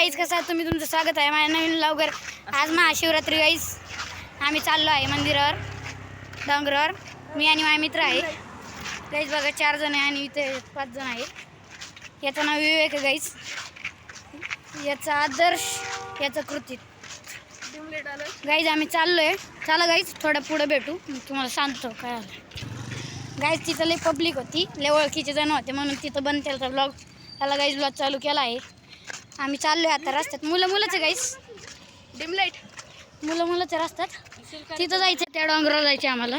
Guys कसं आहे तुम्ही तुमचं स्वागत आहे माझ्या नवीन लवकर आज महाशिवरात्री गाईज आम्ही चाललो आहे मंदिरावर डोंगरावर मी आणि माझे मित्र आहे गाईज बघा 4 जण आहे आणि इथे 5 जण आहे याचं नाव विवेक आहे गाईज याचा आदर्श याचं कृती गाईज आम्ही चाललो आहे चला गाईज थोडं पुढं भेटू तुम्हाला सांगतो काय आलं गाईज तिथं लई पब्लिक होती लई ओळखीचे जण होते म्हणून तिथं बंद केला ब्लॉग त्याला गाईज ब्लॉग चालू केला आहे आम्ही चाललोय आता रस्त्यात मुलंच गाईस डिम लाईट मुलंच रस्त्यात तिथं जायचं त्या डोंगरावर जायचे आम्हाला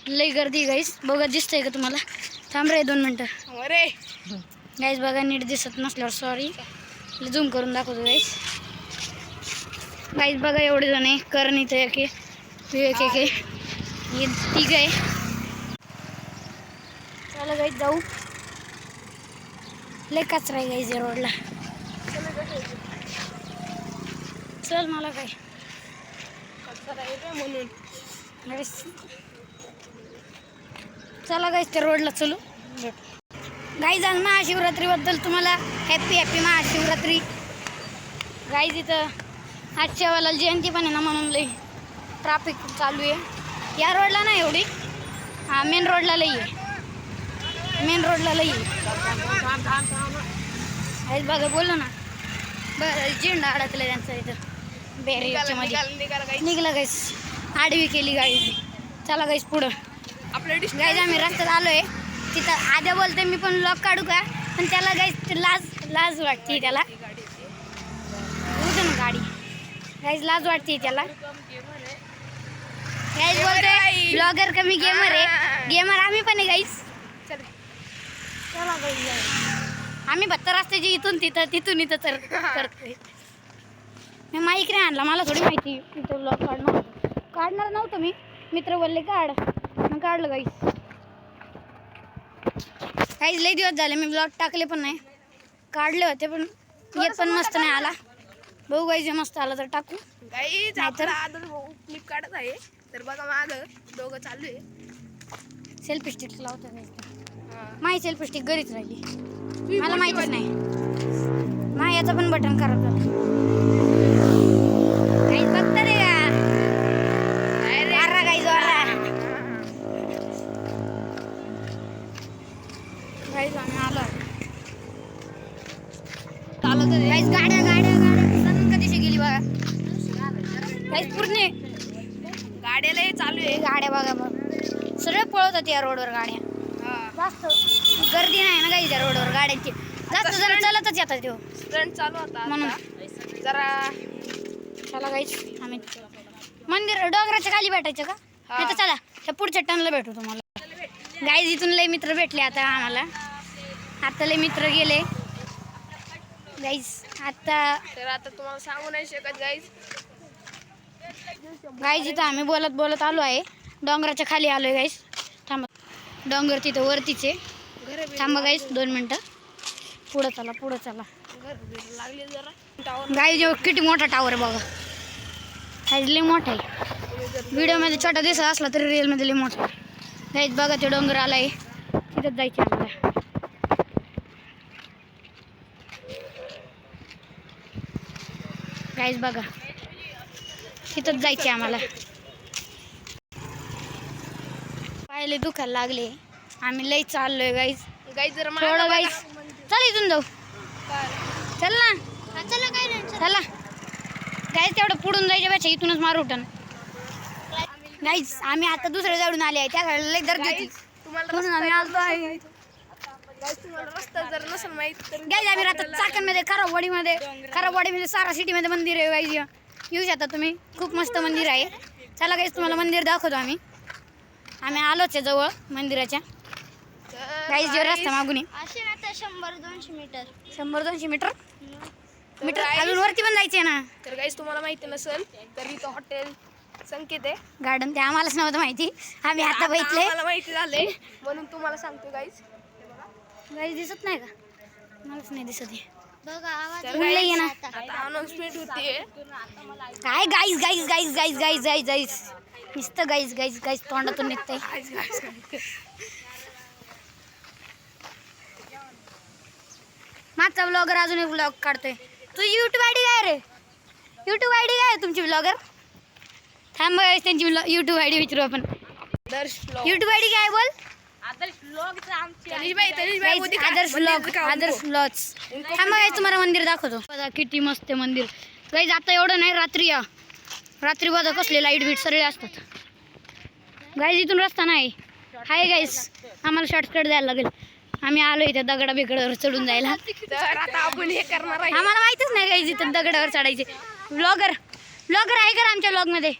लई गर्दी गाईस बघा दिसतंय का तुम्हाला थांब रे 2 मिनटं अरे गाईस बघा नीट दिसत नसल्यावर सॉरी झूम करून दाखवतो गाईस गाईस बघा एवढे जण आहे करण इथं एक विवेक एक हे 3 आहे चला गाईस जाऊ लई कचरा आहे गाईस या रोडला चल मला काय म्हणून चला गाईस त्या रोडला चलू गाईज आज महाशिवरात्रीबद्दल तुम्हाला हॅपी महाशिवरात्री गाईज इथं आज शेवाला जयंती पण आहे ना म्हणून लई ट्रॅफिक चालू आहे या रोडला नाही एवढी हा मेन रोडला लई आहे गाईज बघा बोललो ना बरं झेंडा अडकलं त्यांचं इथं बॅरियरच्या मध्ये निघला गाईस आडवी केली गाडी चला गाईस पुढं आपल्या गाईज आम्ही रस्त्यात आलोय तिथं आद्या बोलते मी पण ब्लॉग काढू का पण त्याला गाईस लाज वाटते त्याला उद्या ना गाडी गाईज लाज वाटते त्याला गाईज बोलते ब्लॉगर कमी गेमर आहे गेमर आम्ही पण आहे गाईस चला गाईज आम्ही 72 रस्त्याची इथून तिथून इथं तर करतोय मी माईक नाही आणला मला थोडी माहिती तिथं ब्लॉग काढणार नव्हतं मी मित्र बोलले काढ मग काढलं गाईस काहीच लई दिवस झाले मी ब्लॉग टाकले पण नाही काढले होते पण येत पण मस्त नाही आला बघू गाईज मस्त आला तर टाकू गाईज क्लिप काढत आहे तर बघा मागं दोघं चालू आहे सेल्फी स्टिक लावतो माझी सेल्फी स्टिक घरीच राहिली मला माहितीच नाही नाही याचं पण बटन खराब झालं गाईज बघता रे का गाईज गाईज आम्ही आलो गाईज गाड्या कधीशी गेली बघा गाईज पूर्ण गाड्याला चालू आहे गाड्या बघा बघ सगळे पळत होते या रोडवर गाड्या जास्त गर्दी नाही ना गाईज या रोडवर गाड्यांची जास्त जरा चलतच येतात तो स्टंट चालू होता म्हणून जरा चला गाईज आम्ही मंदिर डोंगराच्या खाली भेटायचं का नाही तर चला त्या पुढच्या टनला भेटू तुम्हाला गाईज इथून लय मित्र भेटले आता आम्हाला आता लय मित्र गेले गाईज आता तुम्हाला सांगू नाही शकत गाईज इथं आम्ही बोलत आलो आहे डोंगराच्या खाली आलोय गाईज थांबा डोंगर तिथं वरतीच आहे थांबा गाईज 2 मिनटं पुढं चला लागले जरा गाईज किती मोठा टावर बघा गाईज लय मोठा आहे व्हिडिओमध्ये छोटा दिसत असला तरी रिअलमध्ये लय मोठा आहे गाईज बघा ते डोंगर आलाय तिथंच जायचं आम्हाला गाईज बघा तिथंच जायचे आम्हाला पाहिले दुखायला लागले आम्ही लई चाललोय गाईज जरा थोडं गाईज चल इथून जाऊ चल ना चला गाईज तेवढं पुढून जायच्या पेक्षा इथूनच मारू उठण गाईज आम्ही आता दुसऱ्या जाऊन आले आहे त्या लई गर्दी होती म्हणून आम्ही आलो आहे रस्ता जर नसेल माहित तर गाईज आम्ही राहतात चाकणमध्ये खराबवाडीमध्ये सारा सिटीमध्ये मंदिर आहे गाईज येऊ शकता तुम्ही खूप मस्त मंदिर आहे चला गाईज तुम्हाला मंदिर दाखवतो आम्ही आलोच आहे जवळ मंदिराच्या गाईज जो रस्ता मागून 100-200 मीटर अजून वरती पण जायचे ना तर गाईज तुम्हाला माहिती नसेल तर इथं हॉटेल संकेत आहे गार्डन ते आम्हालाच नव्हतं माहिती आम्ही आता बघितले मला माहिती झालंय म्हणून तुम्हाला सांगतो गाईज दिसत नाही का मलाच नाही दिसत आहे अनाउन्समेंट होते काय गाईज नुसतं गाईज तोंडातून निघतंय मागचा ब्लॉगर अजून एक ब्लॉग काढतोय तुझी यूट्यूब आयडी काय रे? यूट्यूब आयडी काय आहे तुमची ब्लॉगर? थांब बघा त्यांची यूट्यूब आयडी विचारू आपण. आदर्श vlog. यूट्यूब आयडी काय बोल? तनिष भाई वो दिखा. आदर्श मंदिर ब्लॉग, दिखा आदर्श उनको. ब्लॉग्स. थांब बघा तुम्हाला मंदिर दाखवतो. बघा किती मस्त आहे मंदिर. गाईज आता एवढं नाही, रात्री या. रात्री बघा कसले लाईट बीट सगळे असतात. गाईज इथून रस्ता नाही. हाय गाईज, आम्हाला शॉर्टकट द्यायला लागेल. आम्ही आलो इथे दगडा बिगडावर चढून जायला. तर आता आपण हे करणार आहे. आम्हाला माहितच नाही गाईज इथं दगडावर चढायचे. ब्लॉगर आहे का आमच्या ब्लॉग मध्ये?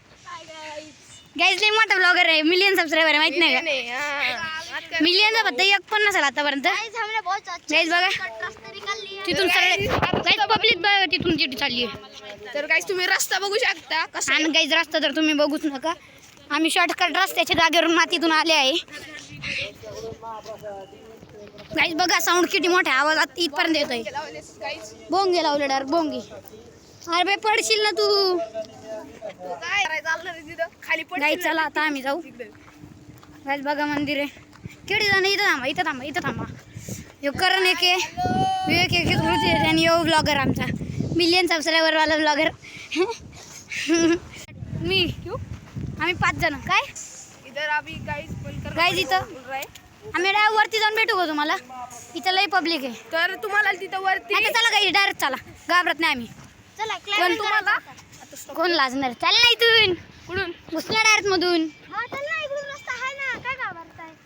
गाईज लई मोठा ब्लॉगर आहे, मिलियन सबस्क्रायबर आहे, माहित नाही का? मिलियनचा फक्त एक पण नसेल आतापर्यंत. गाईज बघा तिथून सगळे गाईज पब्लिक बघा तिथून चिठी चालली आहे. तर गाईस तुम्ही रस्ता बघू शकता कसा आणि गाईज रस्ता तर तुम्ही बघूच नका. आम्ही शॉर्टकट रस्त्याच्या जागेवरून मातीतून आले आहे. गाईज बघा साऊंड किती मोठा आवाजात इथपर्यंत येतोय. बोंगे लावले डायरेक्ट बोंगे. अरे बाई पडशील ना तू. काय करायचं चालणार तिथं खाली पड. गाईज चला आता आम्ही जाऊ. गाईज बघा मंदिर आहे. किती जण इथं थांबा. यो करण एक आहे, विवेक एक कृती आणि यो ब्लॉगर आमचा मिलियन सबस्क्रायबर वाला ब्लॉगर. मी आम्ही 5 जण. काय इधर अभी गाईस बनकर गाईज इथं आम्ही डायरेक्ट वरती जाऊन भेटू का तुम्हाला? इथं लई पब्लिक आहे. तर तुम्हाला तिथं वरती आता चला गाईज डायरेक्ट चला, घाबरत नाही आम्ही. पण तुम्हाला कोण लाजणार? चाल ना इथून, कुठून घुसला डायरेक्ट मधून.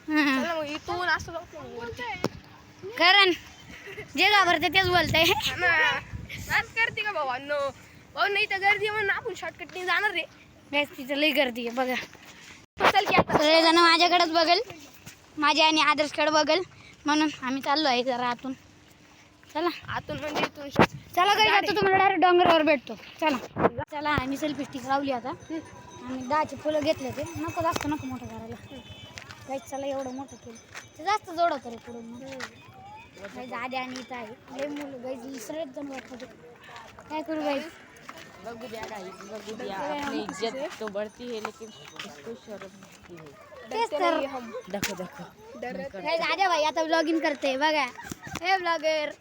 चला मग इथून असं जाऊ वरती. कारण जे घाबरते तेच बोलतंय. नाच करते का भावांनो? भाऊ नाही तर गर्दी म्हणून आपण शॉर्टकटने जाणार रे. गाईज तिथं लई गर्दी आहे बघा. चल की आता सगळेजण माझ्याकडेच बघेल, माझ्या आणि आदर्शकडे बघेल, म्हणून आम्ही चाललो आहे जरा आतून. चला आतून म्हणजे इथून चला गाईज आता तुम्हाला डायरेक्ट डोंगरावर भेटतो. चला आम्ही सेल्फी स्टिक लावली आता. आम्ही 10चे फुलं घेतले ते. नको जास्त नको मोठं करायला. गाईज चला एवढं मोठं केलं ते जास्त जोडवतं रे पुढून. गाईज आधी आणि इथं आहे लई मुलं. गाईज सगळेच जण वाटतं. काय करू गाईज? बगू दिया गाइस, बगू दिया. अपनी इज्जत तो बढ़ती है लेकिन इसको शर्म नहीं है. तेच तर. देखो देखो गाईज आद्या भाई आता ब्लॉगिंग करते बघा. हे ब्लॉगर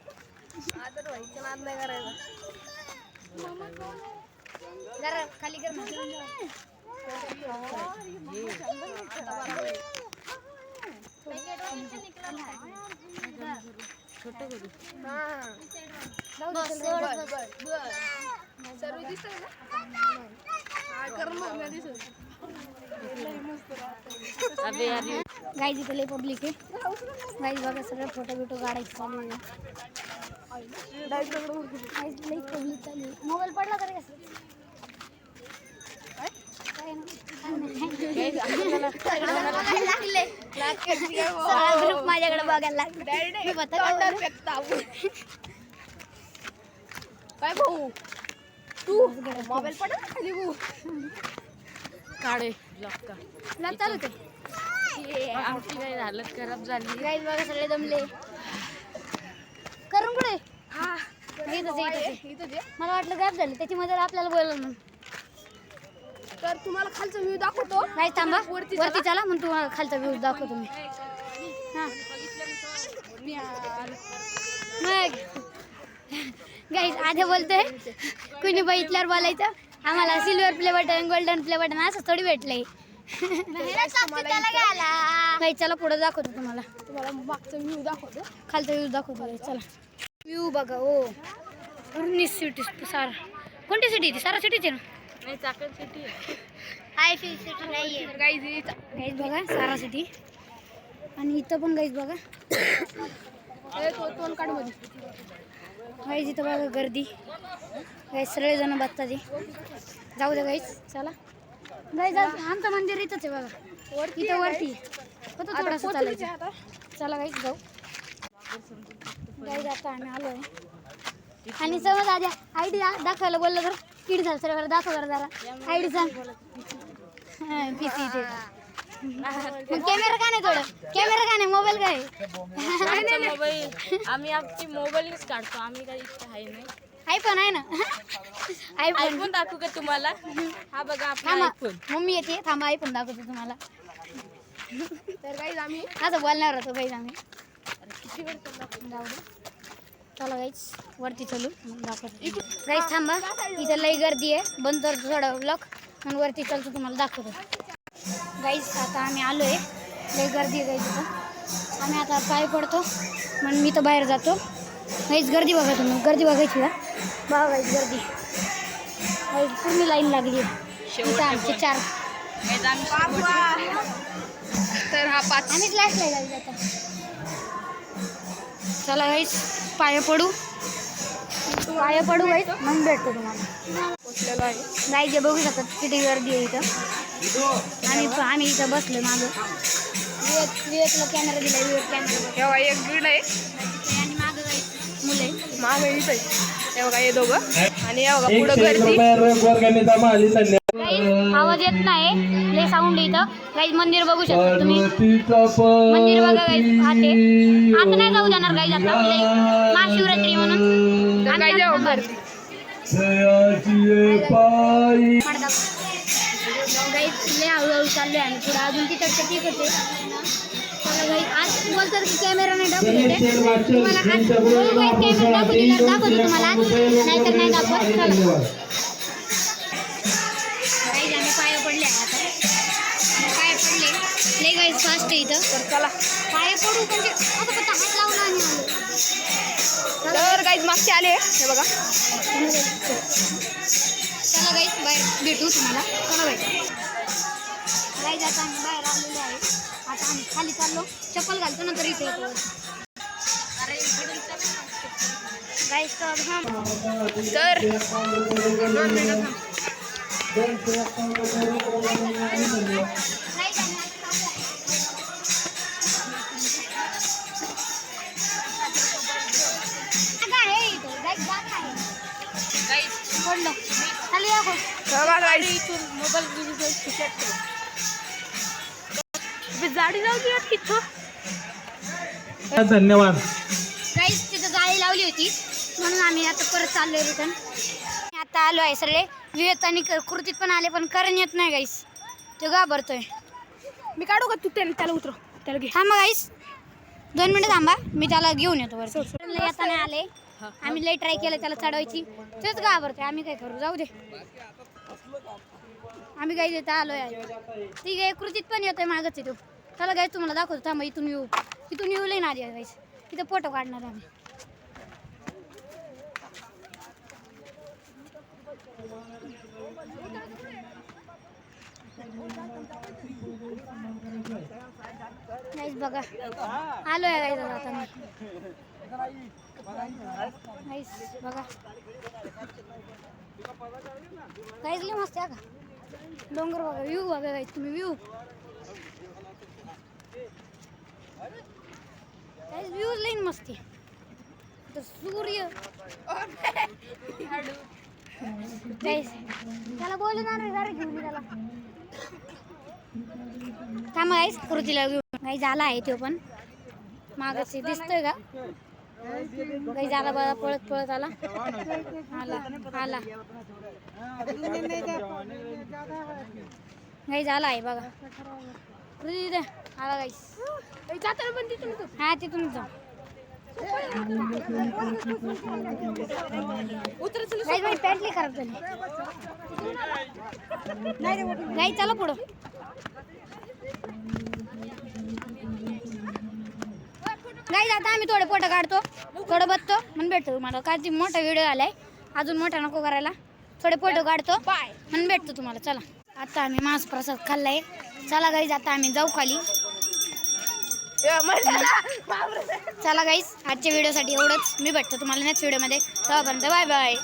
आदर व्हायचं नाद नाही करायचा. जरा खाली कर ना. छोटं करू. सर्व दिसतंय ना? हा, कर मग नाही दिसत. अबे यार ये गाईज इथे लई पब्लिक आहे. गाईज बघा सगळं फोटो बिटो काढायचं चालू आहे. गाईज लई पब्लिक चालू आहे. मोबाईल पडला तर कसं? ग्रुप माझ्याकडे बघायला लागला. मी बघा काय भाऊ तू मोबाईल पडा ना खाली भाऊ. काढे ब्लॉक का. ब्लॉग चालू ते. आमची काही हालत खराब झाली. गाईज बघा सगळे दमले. करून कुठे? हा इथंच आहे, इथंच आहे. इथं जे मला वाटलं गॅप झालं त्याच्यामध्ये आपल्याला बोललं म्हणून. तर तुम्हाला खालचा व्ह्यू दाखवतो. नाही थांबा वरती वरती चला मग तुम्हाला खालचा व्ह्यू दाखवतो मी. हां मग गाईज आधी बोलतोय कुणी बघितल्यावर बोलायचं आम्हाला silver play button golden play button असं थोडी भेटलंय. गाईज चला पुढे दाखवतो तुम्हाला. तुम्हाला मागचा व्ह्यू दाखवतो. खालचा व्ह्यू दाखवतो गाईज चला. व्ह्यू बघा. ओ पूर्ण सिटी सारा. कोणती सिटी ती? सारा सिटीची ना? नाही चाकण सिटी आहे. तर गाईज गाईज बघा सारा सिटी. आणि इथं पण गाईज बघा. तोंड काढ मध्ये. गाईज इथं बघा गर्दी. गाईज सगळेजण बघतात. जाऊ द्या गाईज चला. गाईज आमचं मंदिर इथंच आहे बघा. इथं वरती होतं थोडंसं चालायचं. चला गाईज जाऊ. गाईज आता आम्ही आलो आहे. आणि समज आधी आय डी दाखवायला बोललं तर किती झालं सर दाखव बरं जरा आय डी सांग. किती इथे मग कॅमेरा का नाही? थोडं कॅमेरा का नाही? मोबाईल काय? आमचा मोबाईल आम्ही आमची मोबाईलच काढतो. आम्ही काही इच्छा आहे नाही. आयफोन आहे ना? आयफोन आयफोन दाखवू का तुम्हाला? हा बघा आपला थांबा आयफोन. मम्मी येते थांबा आयफोन दाखवतो तुम्हाला. तर गाईज आम्ही असं बोलणार होतो गाईज आम्ही. किती वेळ चालला? जाऊ दे. चला गाईच वरती चलू दाखवतो. गाईच थांबा, इथं लई गर्दी आहे. बंद करतो थोडा ब्लॉक म्हणून वरती चलतो, तुम्हाला दाखवतो. गाईच आता आम्ही आलो आहे, लई गर्दी आहे गाईच इथं. आम्ही आता पाय पडतो म्हणून मी तर बाहेर जातो. गाईच गर्दी बघा तुम्ही, गर्दी बघायची का? बघा गाईच गर्दी, गाईच पूर्ण लाईन लागली आहे. इथं आमचे 4 तर हा 5 आम्हीच लास्ट लागली आता. चला गाईच पाय पडू गाईच मग भेटतो तुम्हाला. पोचलेलो आहे. गाई जे बघू शकतात किती गर्दी आहे इथं. आम्ही इथं बसलो मागं. विवेकला कॅमेरा दिला, विवेक कॅमेरा. तेव्हा एक गीड आहे आणि मागं गाई मुले मागे इथं आहे. तेव्हा हे दोघं आणि हे बघा पुढं गर्दी. गाईज आवाज येत नाही, लय साऊंड इथं. गाईज मंदिर बघू शकता तुम्ही, मंदिर बघा गाईज. आता नाही जाऊ देणार गाईज, आता महाशिवरात्री म्हणून. तर काय जेव्हा गर्दी गाईज लय हळूहळू चालले आणि पुढे अजून तिथं ठीक होते. आज बोलतात की कॅमेरा नाही दाखवते तुम्हाला. आज कॅमेरा दाखवतो तुम्हाला, नाहीतर नाही दाखवत. चला गाईज आम्ही पाय पडले आता, पाय पडले लय गाईज फास्ट आहे इथं. तर चला. पाय पडू म्हणजे आता फक्त हात लावला आणि आलो. तर गाईज मागचे आले हे बघा. चला गाईज बाहेर भेटू तुम्हाला. चला गाईज. गाईज आता आम्ही बाहेर आलेलो आहे. आता आम्ही खाली चाललो, चप्पल घालतो नंतर इथे येतो. गाईज तर तर पडलो खाली या जाडी जाऊ दे तिथं. धन्यवाद. गाईज तिथं जाळी लावली होती म्हणून आम्ही आता परत चाललोय रिटर्न. आता आलो आहे सगळे. विवेक आणि कृतीत पण आले, पण करण येत नाही गाईस, तो घाबरतोय. मी काढू का तू त्याला उतरव, त्याला घे. थांबा गाईस 2 मिनिटं थांबा, मी त्याला घेऊन येतो. वर येता नाही आले, आम्ही लई ट्राय केलं त्याला चढवायची, तेच घाबरतोय. आम्ही काय करू, जाऊ दे. आम्ही गाईज इथं आलोय आहे. ठीक आहे, कृतीत पण येतोय मागच येतो. चला गाईज तुम्हाला दाखवतो. थांबा इथून येऊ लई ना आधी गाईज. इथं फोटो काढणार आम्ही. गाईज बघा आलोय गाईज आता मी. गाईज बघा गाईज लई मस्त आहे का डोंगर. बघा व्ह्यू बघा गाईज तुम्ही, व्ह्यू गाईज, व्ह्यू लई मस्त आहे. तर सूर्य गाईज त्याला बोलणार जरा घेऊन त्याला. थांबा गाईज कृतीला घेऊन. गाईज आला आहे तो पण मागच दिसतोय का. गाईज आला बघा, पळत पळत आला. गाईज आला आहे बघा. कृती आला गाईज. जाताना पण तिथून हा तिथून जाऊ. गाईज माझी पॅन्टली खराब झाली. गाईज चला पुढं. गाईज आता आम्ही थोडे फोटो काढतो, थोडं बघतो म्हणून भेटतो तुम्हाला. काय ती मोठा व्हिडिओ आलाय, अजून मोठा नको करायला. थोडे फोटो काढतो म्हणून भेटतो तुम्हाला. चला आता आम्ही मांस प्रसाद खाल्लाय. चला गाईज आता आम्ही जाऊ खाली. चला गाईज आजच्या व्हिडिओसाठी एवढंच. मी भेटतो तुम्हाला नेक्स्ट व्हिडिओमध्ये. तोपर्यंत बाय बाय.